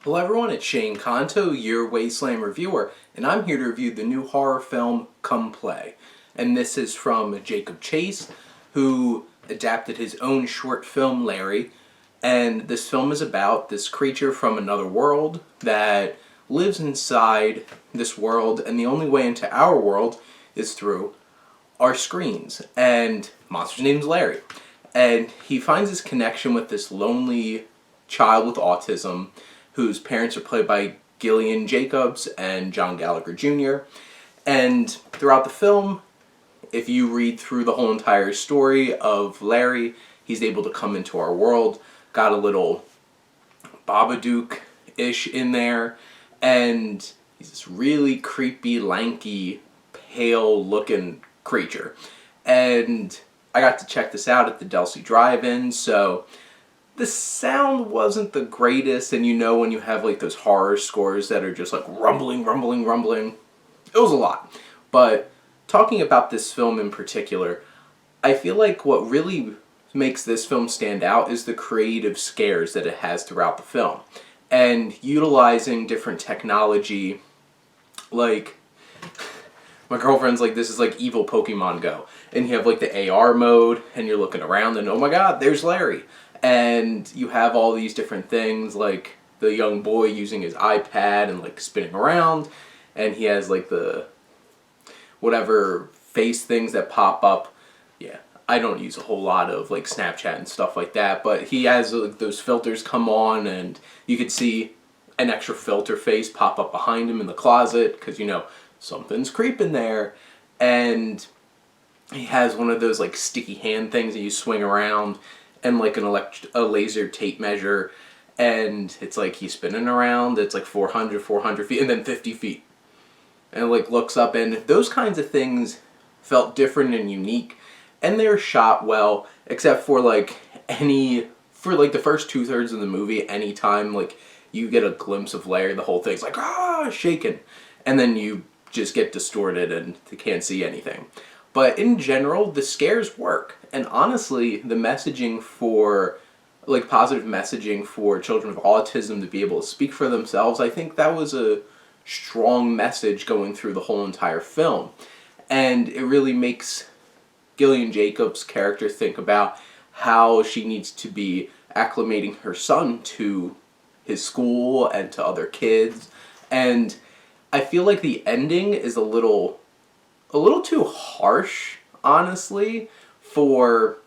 Hello everyone, it's Shane Kanto, your Wasteland reviewer, and I'm here to review the new horror film, Come Play. And this is from Jacob Chase, who adapted his own short film, Larry. And this film is about this creature from another world that lives inside this world, and the only way into our world is through our screens. And monster's name's Larry. And he finds his connection with this lonely child with autism, whose parents are played by Gillian Jacobs and John Gallagher Jr. And throughout the film, if you read through the whole entire story of Larry, he's able to come into our world, got a little Babadook-ish in there, and he's this really creepy, lanky, pale-looking creature. And I got to check this out at the Delsey Drive-In, so the sound wasn't the greatest, and you know when you have like those horror scores that are just like rumbling, rumbling, rumbling. It was a lot. But talking about this film in particular, I feel like what really makes this film stand out is the creative scares that it has throughout the film. And utilizing different technology, like my girlfriend's like, this is like evil Pokemon Go. And you have like the AR mode, and you're looking around and oh my god, there's Larry. And you have all these different things, like the young boy using his iPad and like spinning around, and he has like the whatever face things that pop up. Yeah, I don't use a whole lot of like Snapchat and stuff like that, but he has like those filters come on, and you could see an extra filter face pop up behind him in the closet, because you know something's creeping there. And he has one of those like sticky hand things that you swing around, and like a laser tape measure, and it's like he's spinning around, it's like 400 feet, and then 50 feet. And it like looks up, and those kinds of things felt different and unique, and they were shot well, except for like for the first 2/3 of the movie, anytime like you get a glimpse of Larry, the whole thing's like, shaking, and then you just get distorted and you can't see anything. But in general, the scares work. And honestly, the messaging for, like positive messaging for children with autism to be able to speak for themselves, I think that was a strong message going through the whole entire film. And it really makes Gillian Jacobs' character think about how she needs to be acclimating her son to his school and to other kids. And I feel like the ending is a little too harsh, honestly, for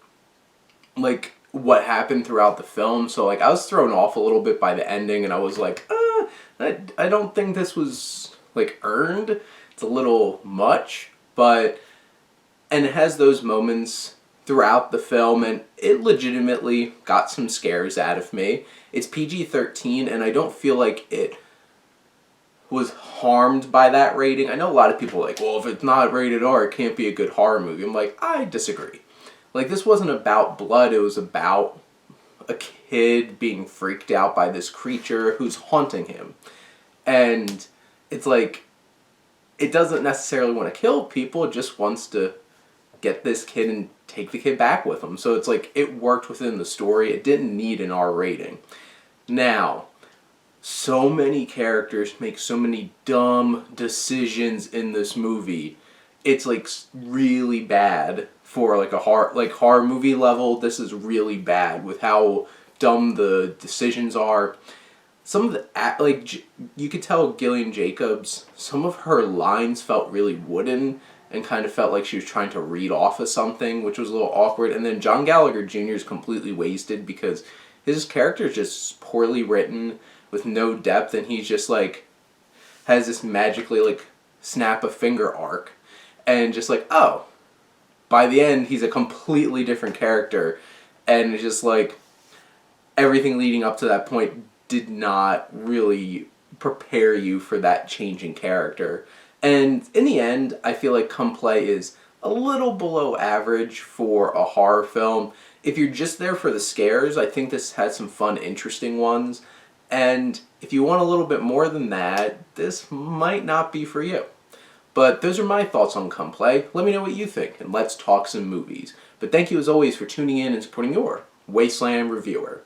like what happened throughout the film. So like I was thrown off a little bit by the ending, and I was like, I don't think this was like earned. It's a little much, and it has those moments throughout the film, and it legitimately got some scares out of me. It's PG-13, and I don't feel like it was harmed by that rating. I know a lot of people are like, well, if it's not rated R, it can't be a good horror movie. I'm like, I disagree. Like, this wasn't about blood, it was about a kid being freaked out by this creature who's haunting him. And it's like, it doesn't necessarily want to kill people, it just wants to get this kid and take the kid back with him. So it's like, it worked within the story, it didn't need an R rating. Now, so many characters make so many dumb decisions in this movie. It's like really bad for like a horror movie level. This is really bad with how dumb the decisions are. Some of the you could tell Gillian Jacobs, some of her lines felt really wooden and kind of felt like she was trying to read off of something, which was a little awkward. And then John Gallagher Jr. is completely wasted because his character is just poorly written, with no depth, and he's just like has this magically like snap a finger arc, and just like, oh, by the end he's a completely different character. And it's just like everything leading up to that point did not really prepare you for that changing character. And in the end, I feel like Come Play is a little below average for a horror film. If you're just there for the scares, I think this has some fun, interesting ones. And if you want a little bit more than that, this might not be for you. But those are my thoughts on Come Play. Let me know what you think, and let's talk some movies. But thank you as always for tuning in and supporting your Wasteland reviewer.